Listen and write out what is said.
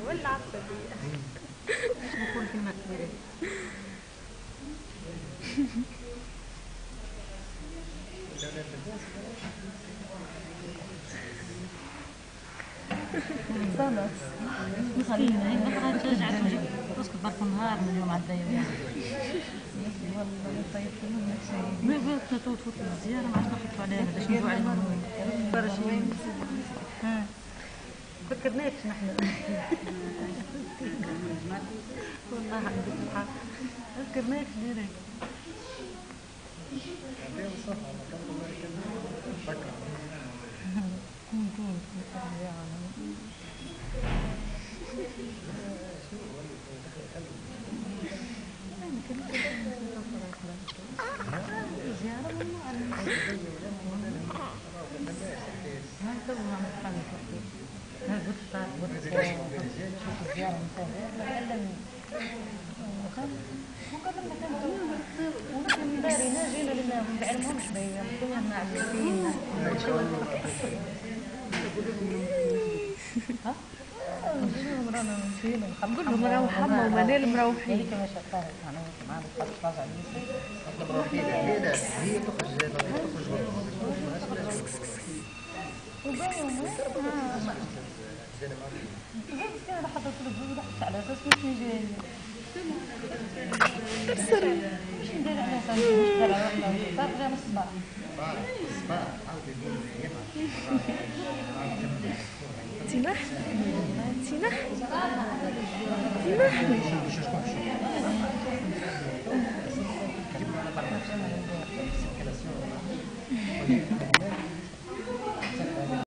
ولا عصبية. بقول كلمة كبيرة. خلاص خلينا هيك بقى ترجع تسكت برك النهار من اليوم عدى يوم. والله طيب منك شيء. ما بغيت تفوت الزيارة ما عادش نخطوا عليها باش نجوا عليهم. برشا. ها. فكرناكش نحن. والله عندك الحق. فكرناكش ديريكت. جينا لنا ما بعلمهمش بيا كنا معززين ها رانا مشينا نقول لهم راهو حما ومازال مروحين هذيك ما شافاها انا ما نقدرش على مروحين هي تخرج وباين انا حطيت له على اساس مش جاي مش ندير على اساس مش ندير على صار جا من الصباح تنح تنح تنح